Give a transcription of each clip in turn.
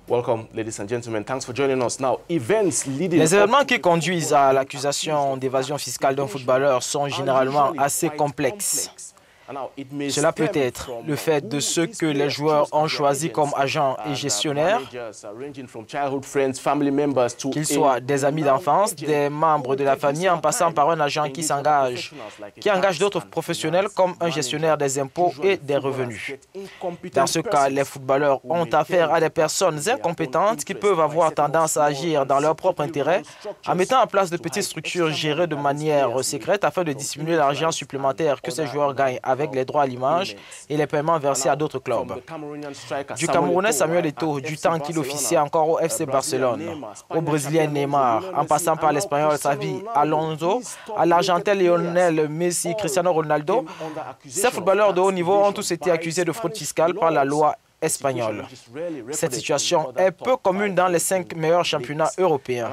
Welcome, ladies and gentlemen. Thanks for joining us. Now, events leading... Les événements qui conduisent à l'accusation d'évasion fiscale d'un footballeur sont généralement assez complexes. Cela peut être le fait de ceux que les joueurs ont choisis comme agents et gestionnaires, qu'ils soient des amis d'enfance, des membres de la famille, en passant par un agent qui engage d'autres professionnels comme un gestionnaire des impôts et des revenus. Dans ce cas, les footballeurs ont affaire à des personnes incompétentes qui peuvent avoir tendance à agir dans leur propre intérêt en mettant en place de petites structures gérées de manière secrète afin de dissimuler l'argent supplémentaire que ces joueurs gagnent avec les droits à l'image et les paiements versés à d'autres clubs. Du Camerounais Samuel Eto'o, du temps qu'il officiait encore au FC Barcelone, au Brésilien Neymar, en passant par l'Espagnol Xavi Alonso, à l'Argentin Lionel Messi, Cristiano Ronaldo, ces footballeurs de haut niveau ont tous été accusés de fraude fiscale par la loi espagnole. Cette situation est peu commune dans les 5 meilleurs championnats européens.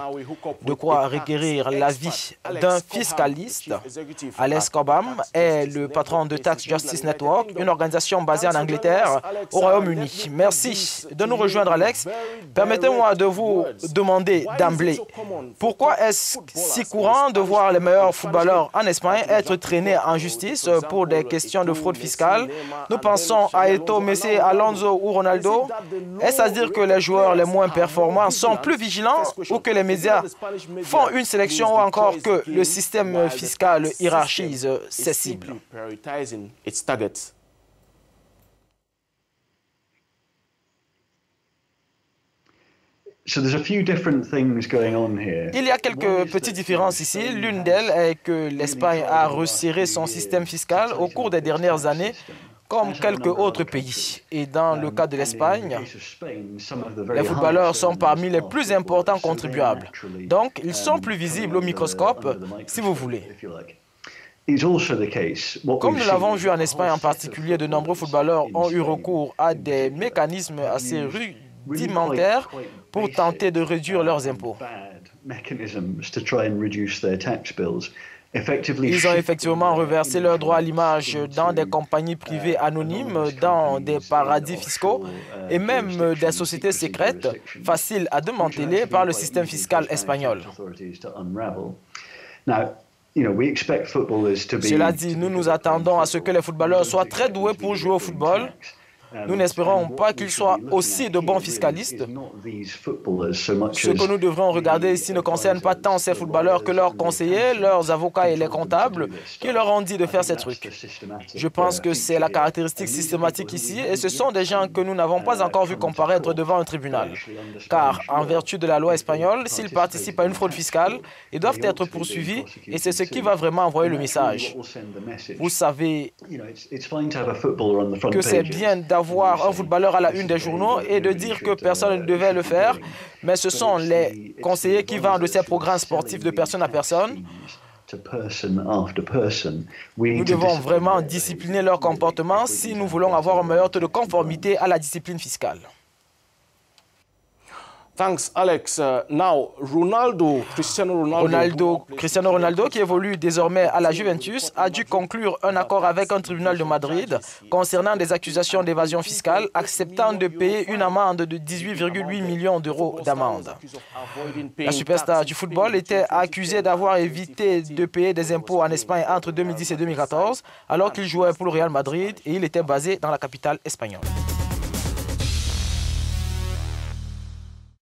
De quoi requérir l'avis d'un fiscaliste. Alex Cobham est le patron de Tax Justice Network, une organisation basée en Angleterre, au Royaume-Uni. Merci de nous rejoindre, Alex. Permettez-moi de vous demander d'emblée, pourquoi est-ce si courant de voir les meilleurs footballeurs en Espagne être traînés en justice pour des questions de fraude fiscale? Nous pensons à Eto'o, Messi, Alonso ou Ronaldo. Est-ce à dire que les joueurs les moins performants sont plus vigilants ou que les médias font une sélection ou encore que le système fiscal hiérarchise ses cibles? Il y a quelques petites différences ici. L'une d'elles est que l'Espagne a resserré son système fiscal au cours des dernières années, comme quelques autres pays. Et dans le cas de l'Espagne, les footballeurs sont parmi les plus importants contribuables. Donc, ils sont plus visibles au microscope, si vous voulez. Comme nous l'avons vu en Espagne en particulier, de nombreux footballeurs ont eu recours à des mécanismes assez rudimentaires pour tenter de réduire leurs impôts. Ils ont effectivement reversé leurs droits à l'image dans des compagnies privées anonymes, dans des paradis fiscaux et même des sociétés secrètes faciles à démanteler par le système fiscal espagnol. Cela dit, nous nous attendons à ce que les footballeurs soient très doués pour jouer au football. Nous n'espérons pas qu'ils soient aussi de bons fiscalistes. Ce que nous devrions regarder ici ne concerne pas tant ces footballeurs que leurs conseillers, leurs avocats et les comptables qui leur ont dit de faire ces trucs. Je pense que c'est la caractéristique systématique ici et ce sont des gens que nous n'avons pas encore vu comparaître devant un tribunal. Car, en vertu de la loi espagnole, s'ils participent à une fraude fiscale, ils doivent être poursuivis et c'est ce qui va vraiment envoyer le message. Vous savez que c'est bien d'avoir un footballeur à la une des journaux et de dire que personne ne devait le faire, mais ce sont les conseillers qui vendent de ces programmes sportifs de personne à personne. Nous devons vraiment discipliner leur comportement si nous voulons avoir un meilleur taux de conformité à la discipline fiscale. Thanks, Alex. Now, Cristiano Ronaldo, qui évolue désormais à la Juventus, a dû conclure un accord avec un tribunal de Madrid concernant des accusations d'évasion fiscale, acceptant de payer une amende de 18,8 millions d'euros d'amende. La superstar du football était accusée d'avoir évité de payer des impôts en Espagne entre 2010 et 2014, alors qu'il jouait pour le Real Madrid et il était basé dans la capitale espagnole.